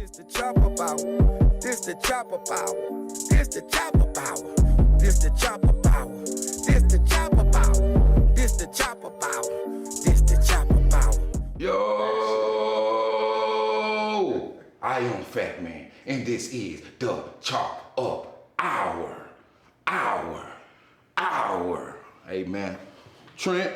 This the chopper power. This the chopper power. This the chopper power. This the chopper power. This the chopper power. This the chopper power. This the chopper power. Yo, I am Fat Man, and this is the Chop Up Hour. Hey man, Trent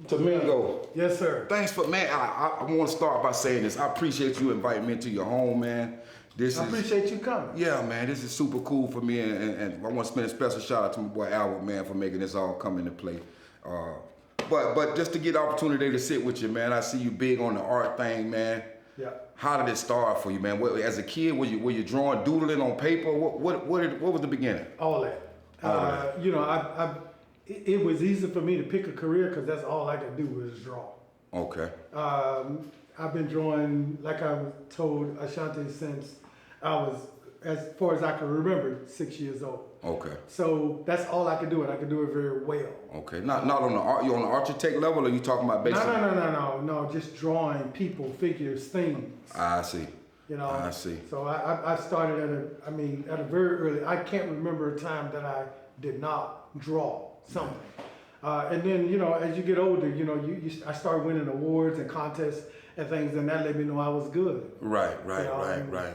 Tomingo. Yes, sir. Thanks for, man, I want to start by saying this. I appreciate you inviting me into your home, man. I appreciate you coming. Yeah, man, this is super cool for me, and I want to spend a special shout out to my boy Albert, man, for making this all come into play. But just to get the opportunity to sit with you, man, I see you big on the art thing, man. Yeah. How did it start for you, man? As a kid, were you drawing, doodling on paper? What was the beginning? All that. You know, it was easy for me to pick a career because that's all I could do was draw. Okay. I've been drawing, like I was told Ashanti, since I was, as far as I can remember, 6 years old. Okay. So that's all I could do, and I could do it very well. Okay. Not on the art. You on the architect level, or you talking about basic? No. Just drawing people, figures, things. I see. You know. I see. So I started at a very early. I can't remember a time that I did not draw something. And then, you know, as you get older, you know, I started winning awards and contests and things, and that let me know I was good. Right.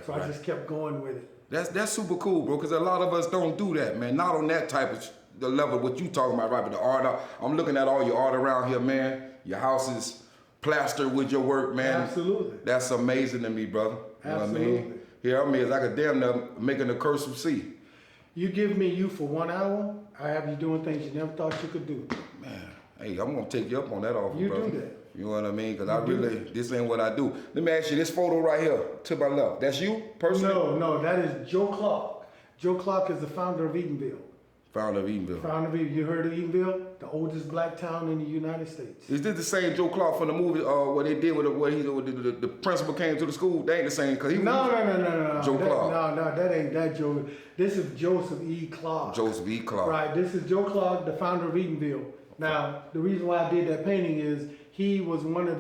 So I just kept going with it. That's super cool, bro, because a lot of us don't do that, man. Not on that type of the level what you talking about, right? But the art, I'm looking at all your art around here, man. Your house is plastered with your work, man. Absolutely. That's amazing to me, brother. You Absolutely. know what I mean? Here I mean, it's like a damn near making the cursive C. You give me you for 1 hour, I have you doing things you never thought you could do. Man, hey, I'm gonna take you up on that offer, You brother. do that. You know what I mean? Because this ain't what I do. Let me ask you, this photo right here, to my left, that's you, personally? No, that is Joe Clark. Joe Clark is the founder of Eatonville. Founder of Eatonville. Founder of Eatonville. You heard of Eatonville? The oldest black town in the United States. Is this the same Joe Clark from the movie what they did with the principal came to the school? They ain't the same, because he No. Joe Clark. No, that ain't that Joe. This is Joseph E. Clark. Joseph E. Clark. Right, this is Joe Clark, the founder of Eatonville. Now, the reason why I did that painting is he was one of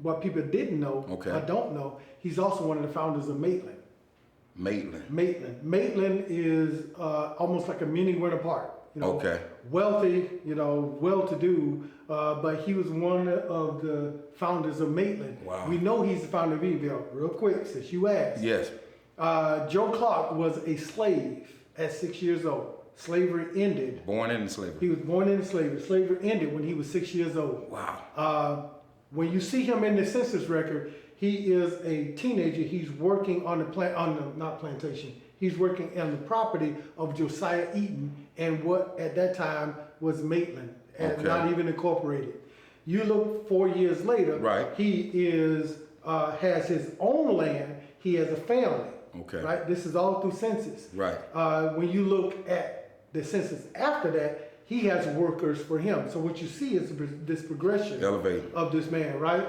what people didn't know, or don't know, he's also one of the founders of Maitland. Maitland is almost like a mini Winter Park. You know, wealthy, you know, well-to-do, but he was one of the founders of Maitland. Wow. We know he's the founder of Eatonville. Real quick, since you asked. Yes. Joe Clark was a slave at 6 years old. Slavery ended. Born into slavery. He was born into slavery. Slavery ended when he was 6 years old. Wow. When you see him in the census record, he is a teenager. He's working on plantation. He's working on the property of Josiah Eaton and what at that time was Maitland, and not even incorporated. You look 4 years later, right? He has his own land. He has a family. Okay. Right. This is all through census. Right. When you look at the census after that, he has workers for him. So what you see is this progression of this man, right?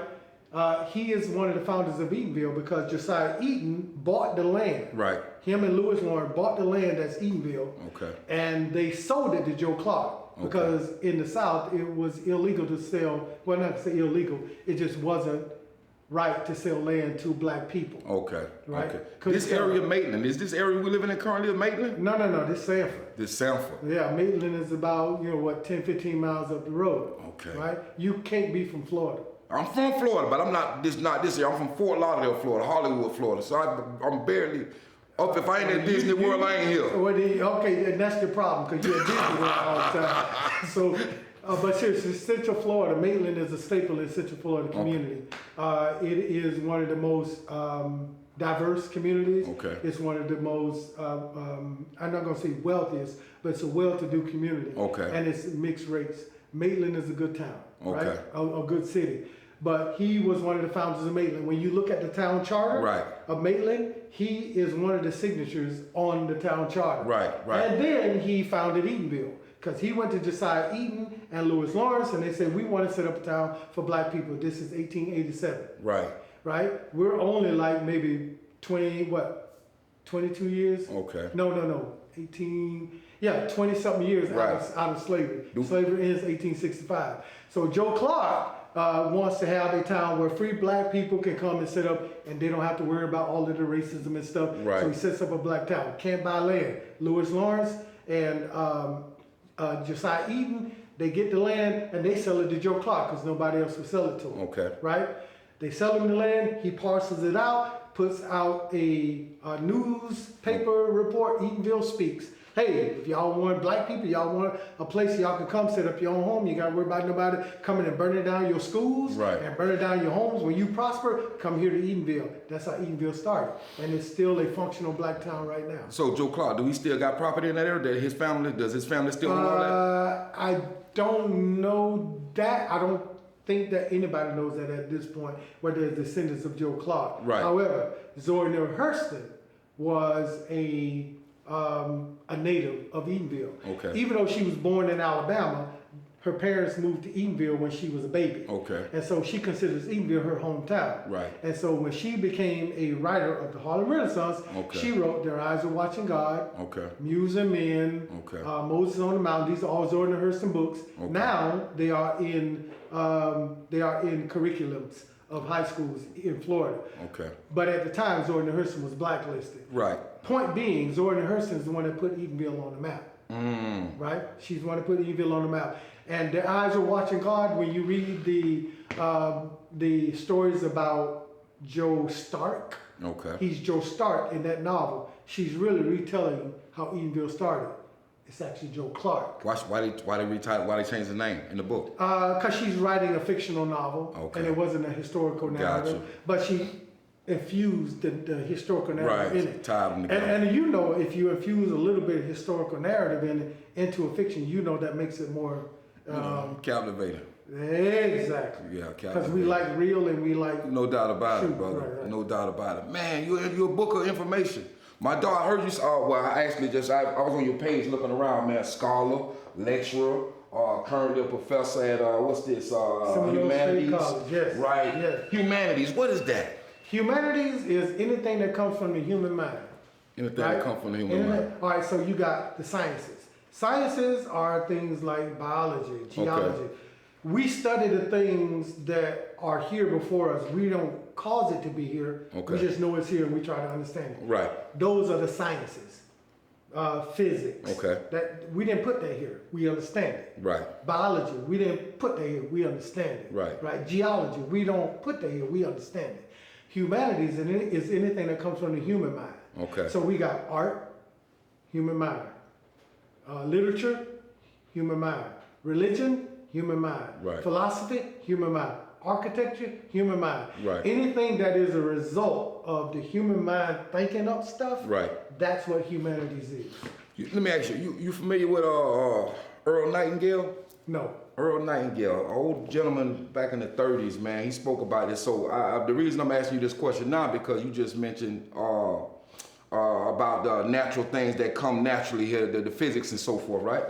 He is one of the founders of Eatonville because Josiah Eaton bought the land. Right. Him and Lewis Lawrence bought the land that's Eatonville. Okay. And they sold it to Joe Clark because in the South it was illegal to sell. Well, not to say illegal. It just wasn't right to sell land to black people. Okay. Right. Okay. This area Maitland, is this area we living in currently Maitland? No. This Sanford. This Sanford. Yeah, Maitland is about 10, 15 miles up the road. Okay. Right. You can't be from Florida. I'm from Florida, but I'm not this year. I'm from Fort Lauderdale, Florida, Hollywood, Florida. So I'm barely up. If I ain't at Disney World, I ain't here. Okay, and that's your problem because you're at Disney World all the time. So, but seriously, Central Florida, Maitland is a staple in Central Florida community. It is one of the most diverse communities. Okay. It's one of the most, I'm not going to say wealthiest, but it's a well-to-do community. Okay. And it's mixed race. Maitland is a good town, right? A good city. But he was one of the founders of Maitland. When you look at the town charter of Maitland, he is one of the signatures on the town charter. Right. And then he founded Eatonville because he went to Josiah Eaton and Lewis Lawrence, and they said, we want to set up a town for black people. This is 1887. Right? We're only like maybe 22 years? Okay. No. 20-something years out of slavery. Slavery ends 1865. So Joe Clark wants to have a town where free black people can come and set up, and they don't have to worry about all of the racism and stuff. Right. So he sets up a black town. Can't buy land. Lewis Lawrence and Josiah Eaton, they get the land and they sell it to Joe Clark because nobody else will sell it to him. Okay. Right? They sell him the land. He parcels it out, puts out a newspaper report. Eatonville Speaks. Hey, if y'all want black people, y'all want a place y'all can come set up your own home. You got to worry about nobody coming and burning down your schools Right. and burning down your homes. When you prosper, come here to Eatonville. That's how Eatonville started. And it's still a functional black town right now. So Joe Clark, do he still got property in that area? Does his family still own all that? I don't know that. I don't think that anybody knows that at this point, whether they're descendants of Joe Clark. Right. However, Zora Neale Hurston was a native of Eatonville. Okay. Even though she was born in Alabama, her parents moved to Eatonville when she was a baby. Okay. And so she considers Eatonville her hometown. Right. And so when she became a writer of the Harlem Renaissance, Okay. she wrote Their Eyes Are Watching God, Okay. Muse and Men, Okay. Moses on the Mountain. These are all Zora Neale Hurston books. Okay. Now they are in curriculums of high schools in Florida. Okay. But at the time, Zora Neale Hurston was blacklisted. Right. Point being, Zora Neale Hurston is the one that put Eatonville on the map. Right? She's the one that put Eatonville on the map. And Their Eyes Are Watching God. When you read the stories about Joe Stark, Okay. he's Joe Stark in that novel. She's really retelling how Eatonville started. It's actually Joe Clark. Why they change the name in the book? Because she's writing a fictional novel, Okay. and it wasn't a historical narrative. Gotcha. But she infused the historical narrative in it. Tied them together. And you know, if you infuse a little bit of historical narrative into a fiction, you know that makes it more Captivating. exactly. Yeah, Because we like real and we like No doubt about Shoot, it, brother. right. No doubt about it. Man, you're a book of information. My dog, I heard you. I actually I was on your page looking around, man. Scholar, lecturer, currently a professor at what's this? Humanities. State College, yes. Right. Yes. Humanities. What is that? Humanities is anything that comes from the human mind. Anything that comes from the human mind. All right, so you got the sciences. Sciences are things like biology, geology. Okay. We study the things that are here before us. We don't cause it to be here. Okay. We just know it's here and we try to understand it. Right. Those are the sciences. Physics. Okay. That we didn't put that here. We understand it. Right. Biology, we didn't put that here. We understand it. Right. Right. Geology, we don't put that here. We understand it. Humanities is anything that comes from the human mind. Okay. So we got art, human mind. Literature, human mind. Religion, human mind. Right. Philosophy, human mind. Architecture, human mind. Right. Anything that is a result of the human mind thinking up stuff, Right. that's what humanities is. Let me ask you. You familiar with Earl Nightingale? No. Earl Nightingale, an old gentleman back in the 30s, man, he spoke about this. So the reason I'm asking you this question now, because you just mentioned about the natural things that come naturally here, the physics and so forth, right?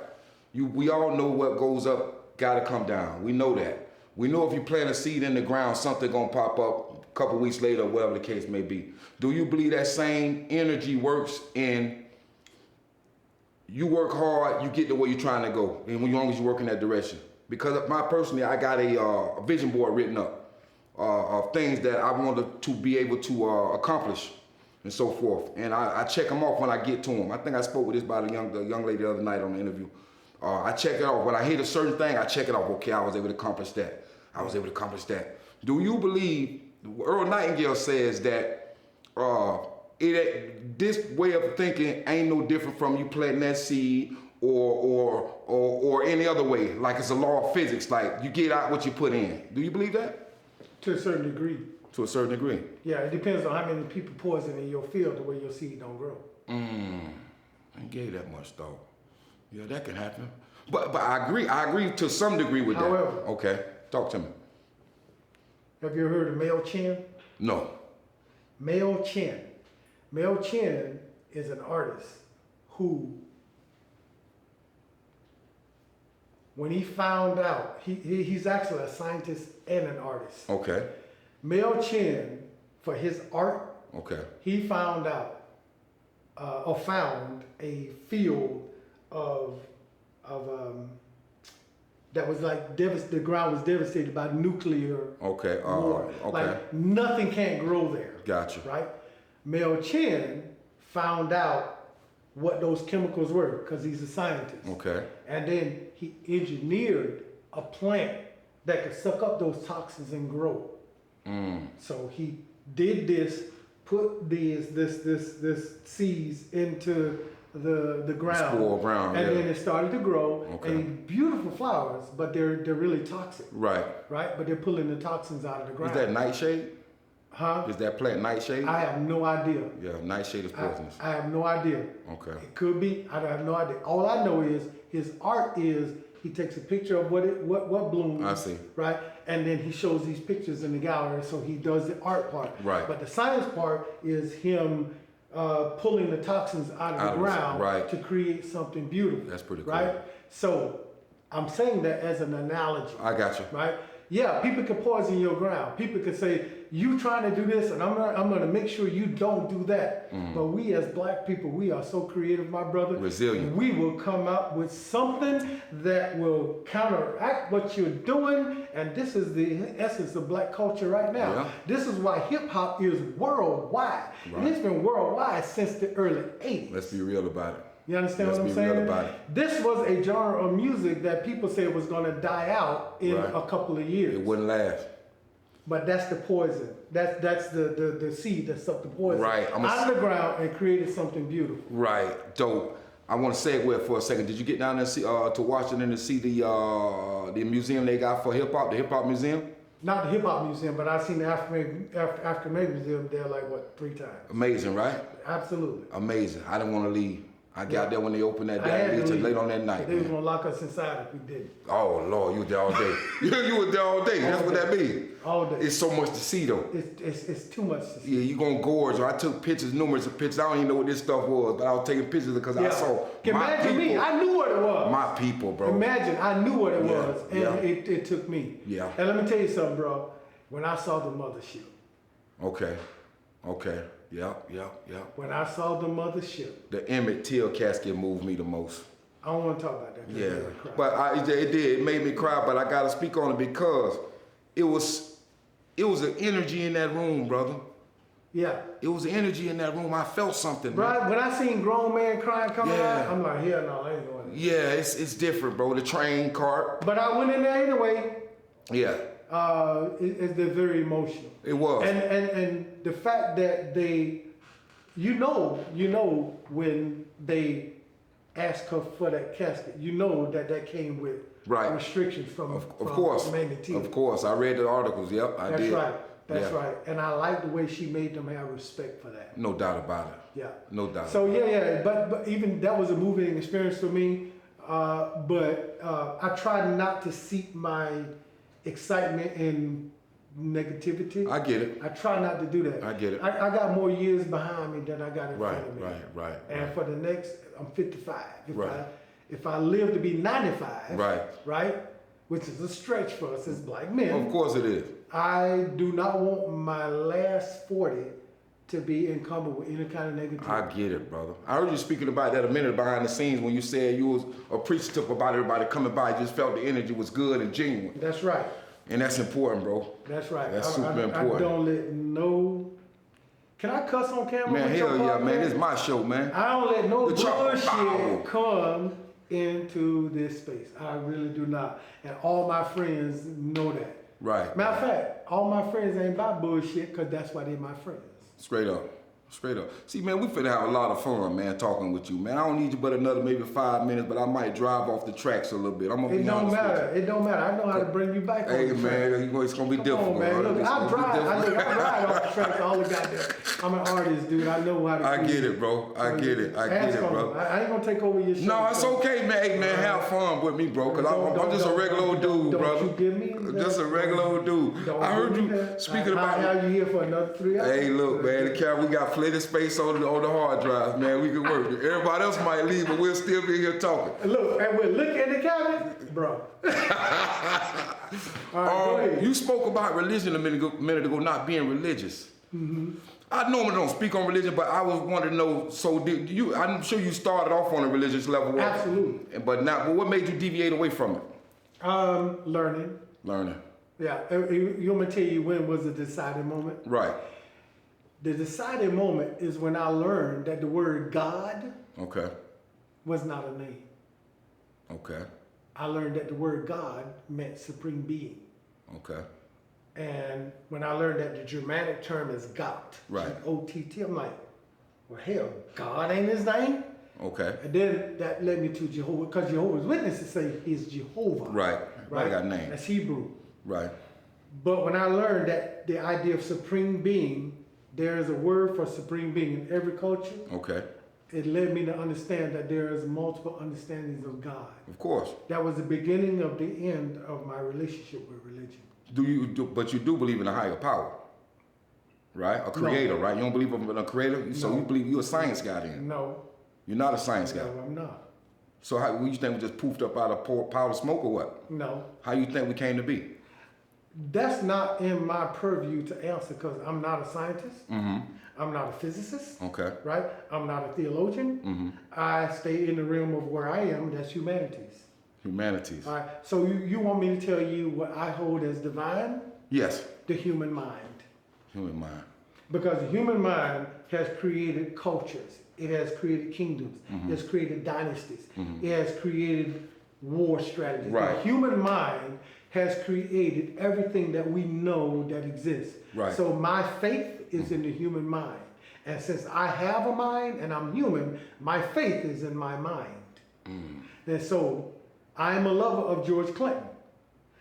We all know what goes up gotta come down. We know that. We know if you plant a seed in the ground, something gonna pop up a couple weeks later, whatever the case may be. Do you believe that same energy works in you work hard, you get to where you're trying to go, and as long as you work in that direction? Because personally, I got a vision board written up of things that I wanted to be able to accomplish and so forth. And I check them off when I get to them. I think I spoke with this about the young lady the other night on the interview. I check it off. When I hit a certain thing, I check it off. Okay, I was able to accomplish that. I was able to accomplish that. Do you believe, Earl Nightingale says that this way of thinking ain't no different from you planting that seed or any other way, like it's a law of physics, like you get out what you put in. Do you believe that? To a certain degree. To a certain degree. Yeah, it depends on how many people poison in your field the way your seed don't grow. I ain't gave that much thought. Yeah, that can happen. But I agree to some degree with that. However. Okay, talk to me. Have you ever heard of Mel Chin? No. Mel Chin. Mel Chin is an artist who, when he found out, he's actually a scientist and an artist. Okay. Mel Chin, for his art, Okay. he found out or found a field of that was like the ground was devastated by nuclear war. Okay. Like nothing can't grow there. Gotcha. Right? Mel Chin found out what those chemicals were because he's a scientist. Okay. And then he engineered a plant that could suck up those toxins and grow. So he did this, put this seeds into the ground, Spore ground, and yeah. then it started to grow. Okay. And beautiful flowers, but they're really toxic. Right. Right, but they're pulling the toxins out of the ground. Is that nightshade? Huh? Is that plant nightshade? I have no idea. Yeah, nightshade is poisonous. I have no idea. Okay. It could be. I have no idea. All I know is his art is he takes a picture of what blooms. I see. Right, and then he shows these pictures in the gallery. So he does the art part. Right. But the science part is him pulling the toxins out of the ground right. to create something beautiful. That's pretty cool. Right. So I'm saying that as an analogy. I got you. Right? Yeah, people can poison your ground. People can say, you trying to do this, and I'm going to make sure you don't do that. But we as black people, we are so creative, my brother. Resilient. We will come up with something that will counteract what you're doing. And this is the essence of black culture right now. Yeah. This is why hip hop is worldwide. Right. And it's been worldwide since the early 80s. Let's be real about it. You understand Let's what I'm be saying? real about it. This was a genre of music that people said was going to die out in Right. a couple of years. It wouldn't last. But that's the poison. That's the seed that sucked the poison Right. out of the ground and created something beautiful. Right. Dope. I want to segue for a second. Did you get down there to Washington to see the museum they got for hip hop, the hip hop museum? Not the hip hop museum, but I've seen the African American museum there like 3 times. Amazing, right? Absolutely. Amazing. I didn't want to leave. I got there when they opened that I had damn to bitch leave. late on that night. They was Man. gonna lock us inside if we didn't. Oh Lord, you were there all day. you were there all day. That's what that means. All day. It's so much to see though. It's too much to see. Yeah, you gonna gorge. I took pictures, numerous of pictures. I don't even know what this stuff was, but I was taking pictures because I saw my Imagine people. me. I knew what it was. My people, bro. Imagine, I knew what it Yeah, was, and yeah. it took me. Yeah. And let me tell you something, bro. When I saw the mothership, Okay. Yep. when I saw the mothership, The Emmett Till casket moved me the most. I don't want to talk about that. 'cause Yeah, I really cried. but it did. It made me cry. But I gotta speak on it because it was an energy in that room, brother. Yeah. It was an energy in that room. I felt something, man. Right, when I seen grown man crying coming Yeah. out, I'm like, hell no, I ain't going there. Yeah, it's different, bro. The train cart. But I went in there anyway. Yeah, They're very emotional. it was. And the fact that they, you know when they ask her for that casket, you know that came with Right. restrictions from Of course. Mamie T. Of course. I read the articles. Yep, I That's did. right. That's Yeah. right. And I like the way she made them have respect for that. No doubt about it. Yeah. No doubt. So yeah. But even that was a moving experience for me. But I tried not to seek my excitement in negativity. I get it. I try not to do that. I get it. I got more years behind me than I got in Right, front of me. right. And for the next, I'm 55. Right. If I live to be 95, Right. which is a stretch for us as black men, Of course it is. I do not want my last 40 to be encumbered with any kind of negativity. I get it, brother. I heard you speaking about that a minute behind the scenes when you said you was appreciative about everybody coming by. You just felt the energy was good and genuine. That's right. And that's important, bro. That's right. That's super I important. don't let no. Can I cuss on camera? Man, with your hell yeah, podcast? man. This is my show, man. I don't let no The chopper power. bullshit come into this space. I really do not. And all my friends know that. Right. Matter of fact, all my friends ain't about bullshit because that's why they're my friends. Straight up. See, man, we finna have a lot of fun, man, talking with you, man. I don't need you but another maybe 5 minutes, but I might drive off the tracks a little bit. I'm gonna It be don't honest with matter. It don't matter. I know how to bring you back. Hey, on the track. man, it's gonna be Come difficult. on, man. brother. Look, It's I gonna be drive. I difficult. ride off the tracks all the goddamn. I'm an artist, dude. I know how to. I do get it, bro. I get it, Ask on bro. me. I ain't gonna take over your show. No, it's so- okay, man. Hey, man, have fun with me, bro, because I'm just a regular old dude, brother. Don't you give me that. Just a regular old dude. Don't I heard give you me that. speaking How about. you here for another 3 hours? Hey, look, man, the cat, we got plenty of space on the hard drive, man. We can work. Everybody else might leave, but we'll still be here talking. Look, and we're looking in the cabinet, bro. All right, go ahead. You spoke about religion a minute ago, not being religious. I normally don't speak on religion, but I was wanting to know. So, did you? I'm sure you started off on a religious level. Absolutely. But what made you deviate away from it? Learning. Learning. Yeah, you want me to tell you when was the deciding moment? Right. The deciding moment is when I learned that the word God Okay. was not a name. Okay. I learned that the word God meant supreme being. Okay. And when I learned that the Germanic term is Gott, Right. G-O-T-T, I'm like, well, hell, God ain't his name? Okay. And then that led me to Jehovah, because Jehovah's Witnesses say he's Jehovah. Right. Right. Got name. That's Hebrew. Right. But when I learned that the idea of supreme being, there is a word for supreme being in every culture, Okay. it led me to understand that there is multiple understandings of God. Of course. That was the beginning of the end of my relationship with religion. But you do believe in a higher power, right? A creator, right? You don't believe in a creator? So you believe you're a science guy then? No. You're not a science guy? No, I'm not. So how you think we just poofed up out of powder smoke or what? No. How you think we came to be? That's not in my purview to answer because I'm not a scientist. Mm-hmm. I'm not a physicist. Okay. Right? I'm not a theologian. Mm-hmm. I stay in the realm of where I am, that's humanities. Humanities. All right. So you want me to tell you what I hold as divine? Yes. The human mind. Human mind. Because the human mind has created cultures. It has created kingdoms. Mm-hmm. It has created dynasties. Mm-hmm. It has created war strategies. Right. The human mind has created everything that we know that exists. Right. So my faith is in the human mind. And since I have a mind and I'm human, my faith is in my mind. And so I'm a lover of George Clinton.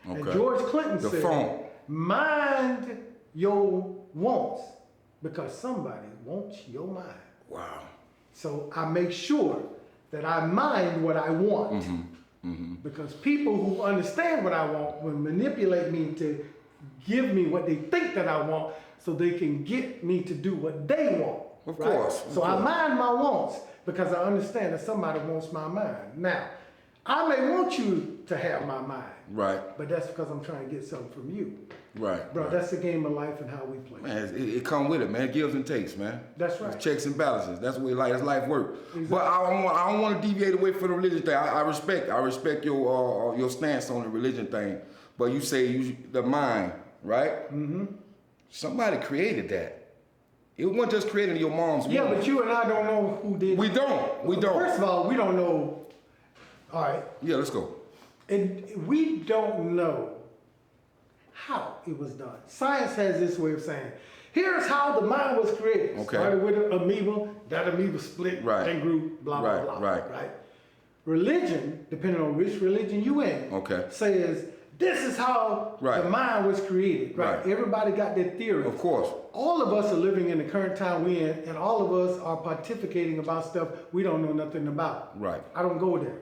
Okay. And George Clinton The said, phone. mind your wants because somebody wants your mind. Wow. So I make sure that I mind what I want. Mm-hmm. Mm-hmm. Because people who understand what I want will manipulate me to give me what they think that I want so they can get me to do what they want. Of right? course. So I mind my wants because I understand that somebody wants my mind. Now, I may want you to have my mind. Right. But that's because I'm trying to get something from you. Right. Bro, right. that's the game of life and how we play. Man, it come with it, man. It gives and takes, man. That's right. It's checks and balances. That's the way life works. Exactly. But I don't want to deviate away from the religion thing. I respect your stance on the religion thing. But you say the mind, right? Mm-hmm. Somebody created that. It wasn't just created in your mom's womb. Yeah, but you and I don't know who did it. We don't. First of all, we don't know. All right. Yeah, let's go. And we don't know how it was done. Science has this way of saying, here's how the mind was created. Okay. Started with an amoeba, that amoeba split Right. and grew, blah, Right, blah, blah. right. Religion, depending on which religion you in, Okay. says this is how Right. the mind was created. Right? Right. Everybody got their theory. Of course. All of us are living in the current time we're in, and all of us are pontificating about stuff we don't know nothing about. Right. I don't go there.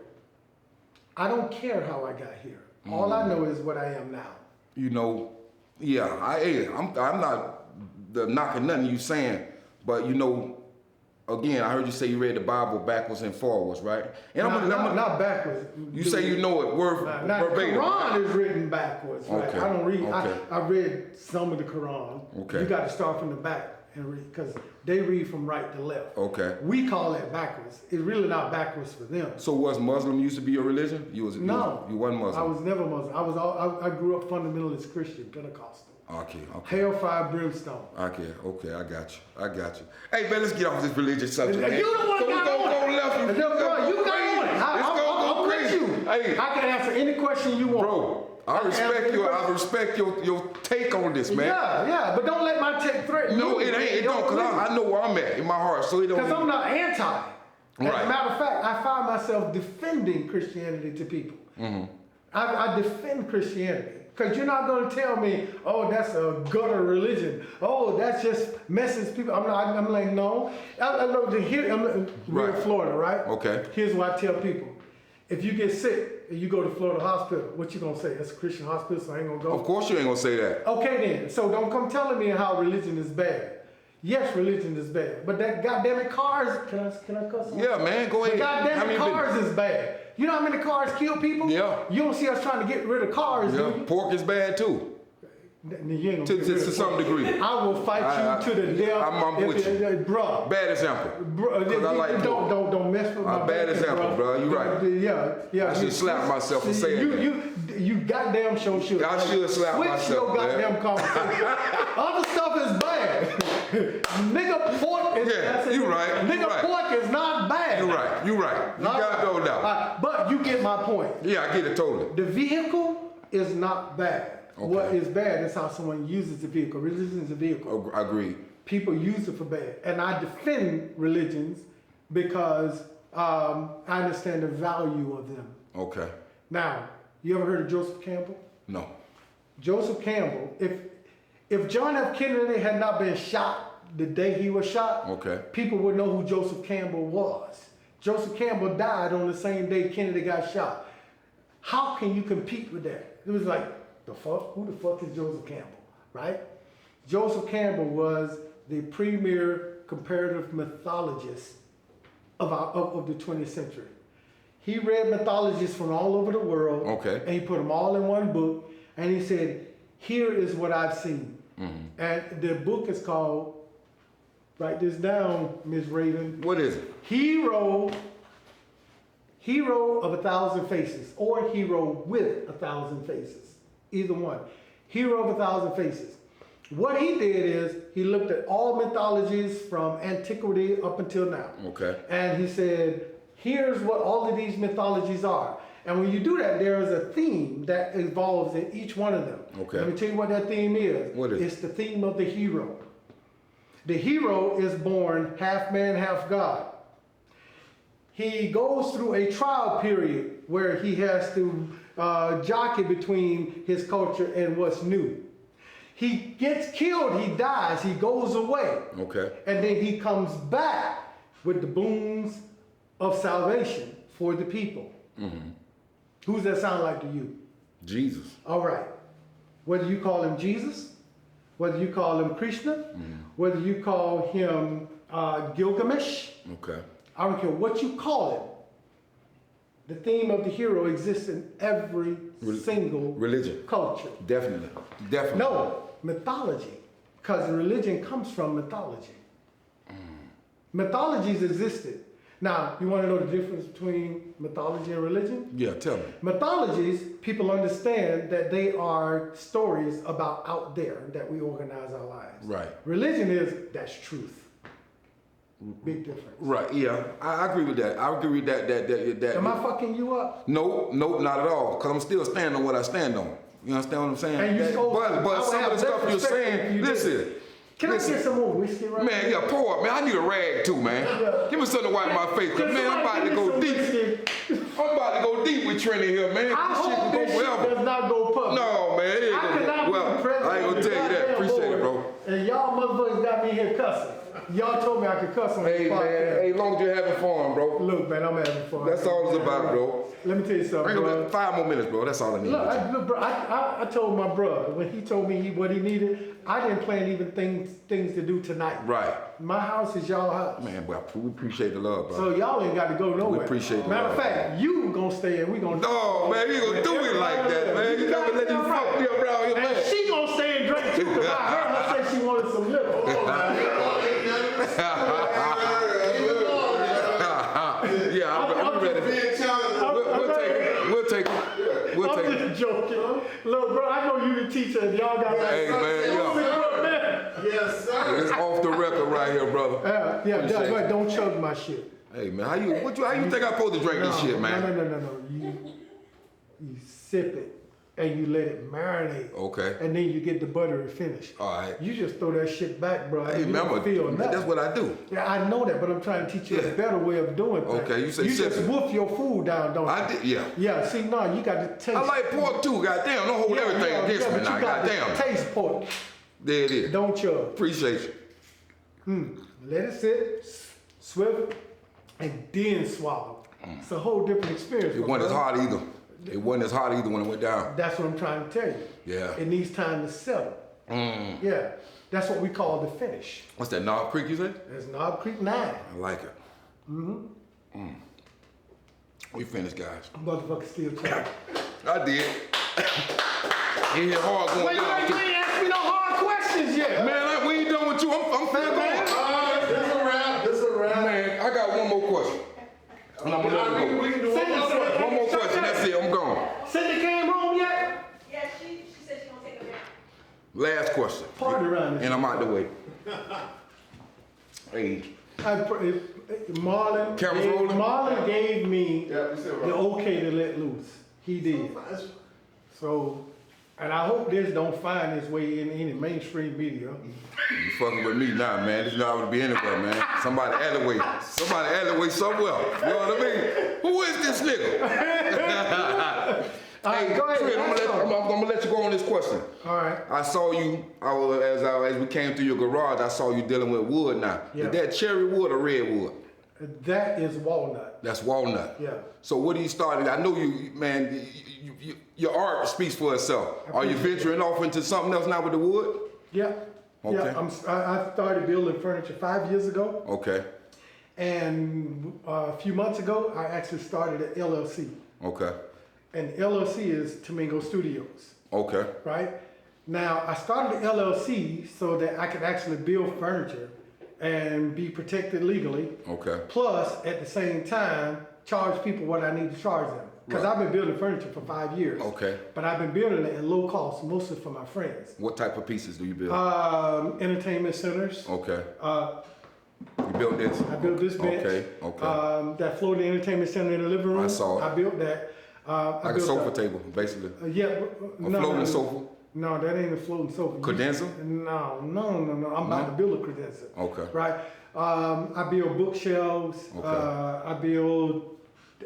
I don't care how I got here. All I know is what I am now. You know, yeah, I'm not knocking nothing you saying, but you know, again, I heard you say you read the Bible backwards and forwards, right? And Not backwards. You say you know it word verbatim. The Quran is written backwards, right? Okay, I don't read. okay. I read some of the Quran. Okay. You got to start from the back and read because they read from right to left. Okay. We call it backwards. It's really not backwards for them. So was Muslim used to be your religion? You wasn't Muslim. I was never Muslim. I grew up fundamentalist Christian, Pentecostal. Okay. Hellfire, brimstone. Okay, I got you. Hey man, let's get off this religious subject. You man. the one So got on it. go left. You got on it. I'm with you. Hey, I can answer any question you want. bro, I respect your take on this, man. Yeah, but don't let my take threaten you. No, it ain't. It don't, cause I know where I'm at in my heart, so it don't. Because I'm not anti. As Right. a matter of fact, I find myself defending Christianity to people. Mm-hmm. I defend Christianity. Because you're not going to tell me, oh, that's a gutter religion. Oh, that just messes people. I'm like, no. We're in Florida, right? Okay. Here's what I tell people. If you get sick and you go to Florida hospital, what you going to say? That's a Christian hospital, so I ain't going to go. Of course you ain't gonna say that. Okay then. So don't come telling me how religion is bad. Yes, religion is bad. But that goddamn cars, can I cuss on? Yeah, man, go ahead. The goddamn cars is bad. You know how many cars kill people? Yeah. You don't see us trying to get rid of cars, do Yeah, you? pork is bad too. You ain't gonna To some degree. I will fight you to the death. I'm with you. Bruh. Bad example. Because I like pork. Don't mess with my bad example, bro. You right. Yeah. I should slap myself for saying that. You goddamn sure should. I should slap myself. Switch your goddamn conversation. Other stuff is bad. Nigga pork is. Yeah, you right. Nigga pork is not bad. You right. You got no doubt. But you get my point. Yeah, I get it totally. The vehicle is not bad. Okay. What is bad is how someone uses the vehicle. Religion is a vehicle. I agree. People use it for bad. And I defend religions because I understand the value of them. Okay. Now, you ever heard of Joseph Campbell? No. Joseph Campbell, if John F. Kennedy had not been shot the day he was shot, okay, people would know who Joseph Campbell was. Joseph Campbell died on the same day Kennedy got shot. How can you compete with that? It was like, the fuck? Who the fuck is Joseph Campbell, right? Joseph Campbell was the premier comparative mythologist of the 20th century. He read mythologies from all over the world, okay, and he put them all in one book, and he said, here is what I've seen. Mm-hmm. And the book is called, write this down, Ms. Raven. What is it? Hero of 1,000 Faces, or Hero with 1,000 Faces. Either one. Hero of 1,000 Faces. What he did is he looked at all mythologies from antiquity up until now. Okay. And he said, here's what all of these mythologies are. And when you do that, there is a theme that involves in each one of them. Okay. Let me tell you what that theme is. What is it? It's the theme of the hero. The hero is born half man, half God. He goes through a trial period where he has to jockey between his culture and what's new. He gets killed, he dies, he goes away. Okay. And then he comes back with the boons of salvation for the people. Mm-hmm. Who's that sound like to you? Jesus. All right. Whether you call him Jesus, whether you call him Krishna, whether you call him Gilgamesh, okay, I don't care what you call him. The theme of the hero exists in every single religion, culture. Definitely. No, mythology, because religion comes from mythology. Mythologies existed. Now, you want to know the difference between mythology and religion? Yeah, tell me. Mythologies, people understand that they are stories about out there that we organize our lives. Right. Religion is, that's truth. Big difference. Right, yeah. I agree with that. I agree with that. Am I fucking you up? No, not at all. Because I'm still standing on what I stand on. You understand what I'm saying? And but some of the stuff you're saying, listen. Can I get some more whiskey right Man, yeah, pour up, man. I need a rag too, man. Yeah. Give me something to wipe my face, because, man, I'm about to go deep. I'm about to go deep with Trent here, man. I this hope shit this can go shit forever. does not go public. No, man. It ain't gonna go. Well, I ain't going to tell you that. Appreciate it, bro. And y'all motherfuckers got me here cussing. Y'all told me I could cuss on this Hey, podcast. man. Hey, long as you're having fun, bro. Look, man, I'm having fun. That's all it's about, bro. Let me tell you something, bro. 5 more minutes, bro. That's all I need. Look, bro, I told my brother when he told me what he needed, I didn't plan even things to do tonight. Right. My house is y'all house. Man, well, we appreciate the love, bro. So y'all ain't got to go nowhere. We appreciate the Matter love. of fact, you gonna stay and we gonna. No, man, you gonna do it like that, man. You never let you fuck me around here, man. And she gonna stay and drink too, because I heard her say she wanted some liquor. Yeah, I'm ready. We'll take it. I'm just joking. Look, bro, I know you the teacher and y'all got that. Hey, man, Yes, sir. It's off the record right here, brother. Yeah, don't chug my shit. Hey, man, how you think I'm supposed to drink this shit, man? No. You sip it and you let it marinate. Okay. And then you get the buttery finish. All right. You just throw that shit back, bro. Hey, you remember, feel nothing. that's what I do. Yeah, I know that, but I'm trying to teach you a better way of doing things. Okay, you say you sip just it. wolf your food down, don't you? I did, yeah. Yeah, see, no, you got to taste. I like pork too, goddamn. Don't hold everything against me now, goddamn. Taste pork. There it is. Don't chug. Appreciate you. Let it sit, swivel, and then swallow. It's a whole different experience. It wasn't as hot either. It wasn't as hot either when it went down. That's what I'm trying to tell you. Yeah. It needs time to settle. Yeah. That's what we call the finish. What's that, Knob Creek you said? There's Knob Creek 9. I like it. We finished, guys. Motherfucker still trying. I did. It hit hard going down. You ain't asked me no hard questions yet. Man, we ain't done with you. I'm finna go. This a wrap. This a wrap. Man, I got one more question. And I'm gonna let it We go. can do one more question. One more question, that's it, I'm gone. Cindy came home yet? Yeah, she said she gonna take a nap. Last question. Party around And I'm out the way. Hey, Marlon, Cameras rolling? Marlon gave me Yeah, we said the wrap. okay to let loose. He did. So, and I hope this don't find its way in any mainstream media. you fucking with me now, man. This not gonna be anywhere, man. Somebody alleyway. Somebody alleyway somewhere. You know what I mean? Who is this nigga? Hey, Go ahead. Trent, I'm gonna let you go on this question. All right. I saw you, as we came through your garage, I saw you dealing with wood now. Yeah. Is that cherry wood or red wood? That is walnut. That's walnut. Yeah. So what do you start? I know you, man, your art speaks for itself. Are you venturing off into something else now with the wood? Yeah. Okay. Yeah. I started building furniture 5 years ago. Okay. And a few months ago, I actually started an LLC. Okay. And LLC is Tomingo Studios, Okay. right? Now, I started the LLC so that I could actually build furniture and be protected legally. Okay. Plus, at the same time, charge people what I need to charge them. Because Right. I've been building furniture for 5 years. Okay. But I've been building it at low cost, mostly for my friends. What type of pieces do you build? Entertainment centers. Okay. You built this? I built this bench. Okay. Okay. That floating entertainment center in the living room. I saw it. I built that. Like a sofa table, basically. A floating sofa? No, that ain't a floating sofa. Credenza? No. I'm about to build a credenza. Okay. Right. I build bookshelves. Okay.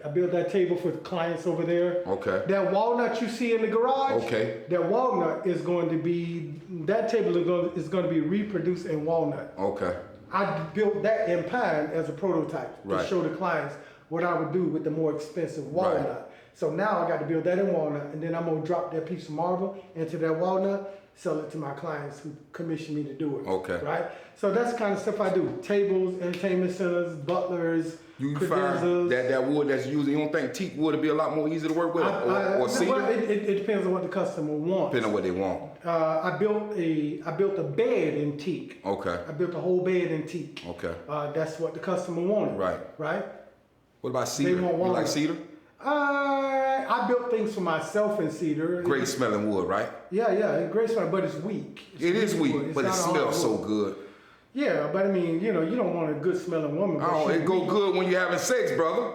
I build that table for the clients over there. Okay. That walnut you see in the garage. Okay. That walnut is going to be. That table is going to be reproduced in walnut. Okay. I built that in pine as a prototype Right. to show the clients what I would do with the more expensive walnut. Right. So now I got to build that in walnut, and then I'm gonna drop that piece of marble into that walnut, sell it to my clients who commission me to do it. Okay. Right. So that's the kind of stuff I do: tables, entertainment centers, butlers, You find credenzas. that wood that's used, you don't think teak wood would be a lot more easy to work with? Or cedar? Well, it depends on what the customer wants. Depending on what they want. I built a bed in teak. Okay. I built a whole bed in teak. Okay. That's what the customer wanted. Right. Right. What about cedar? want You like walnut. cedar? I built things for myself in cedar. Great smelling wood, right? Yeah, great smell, but it's weak. It is weak, weak, it's but it not a smells so hardwood. good. Yeah, but I mean, you don't want a good smelling woman. but Oh, she it go weak. good when you're having sex, brother.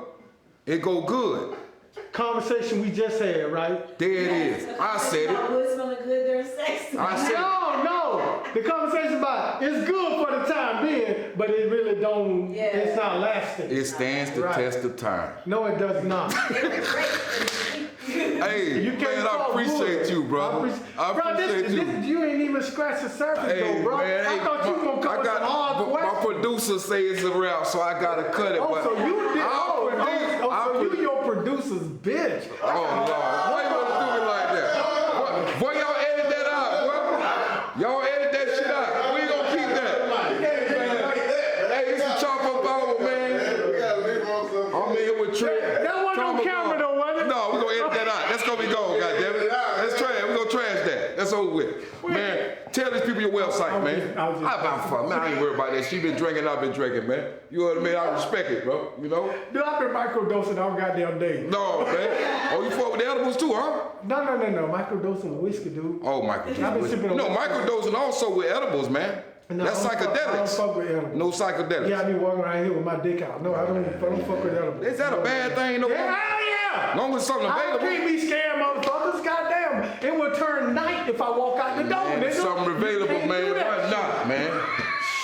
It go good. Conversation we just had, right? There it is. I said it. Wood smelling good during sex. I said it. No. The conversation about it's good for the time being, but it really don't. Yeah. It's not lasting. It stands the Right. test of time. No, it does not. Hey, You can't man, I call appreciate wood. you, brother. I Bro, appreciate you. you ain't even scratched the surface, Hey, though, bro. man, I thought you were gonna come with some hard my questions. producer say it's a wrap, so I gotta cut it. Oh, but so you did. I'll produce- I'll So you produce- your producer's bitch. Oh Lord, why you wanna do me like that? Boy, y'all edit that out, boy. Y'all edit that shit out. We ain't gonna keep that. Hey, it's the chop up hour, man. We gotta leave on something. I'm in here with Trent. That wasn't on Tomingo. camera, though, was it? No, we gonna edit that out. That's gonna be gone, goddammit. That's trash. We gonna trash that. That's over with. Man, tell these people your website, man. I was just- I'm about fun, man. I ain't worried about that. She been drinking, I've been drinking, man. You know what I mean? I respect it, bro. You know? Dude, I've been microdosing all goddamn day. No, man. Oh, you fuck with the edibles too, huh? No. Microdosing whiskey, dude. Oh, I've been sipping microdosing. on No, whiskey. microdosing also with edibles, man. No, That's I don't psychedelics. fuck with edibles. No psychedelics. Yeah, I be walking around here with my dick out. No, I don't fuck with edibles. Is that a bad thing, though? Yeah, hell yeah! As long as it's something I available. can't be scared, motherfuckers. Goddamn. It will turn night if I walk out the door, Man, nigga. something You available, can't man. do that Why shit. not, man?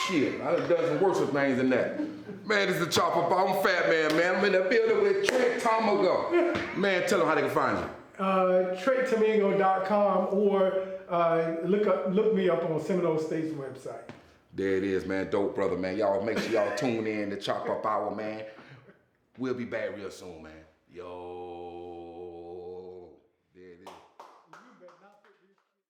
Shit, I done done some worse things than that. Man, this is the Chop Up. I'm Fat Man. I'm in the building with Trent Tomingo. Man, tell them how they can find you. TrentTomingo.com or look me up on Seminole State's website. There it is, man. Dope, brother, man. Y'all make sure y'all tune in to Chop Up Hour, man. We'll be back real soon, man. Yo.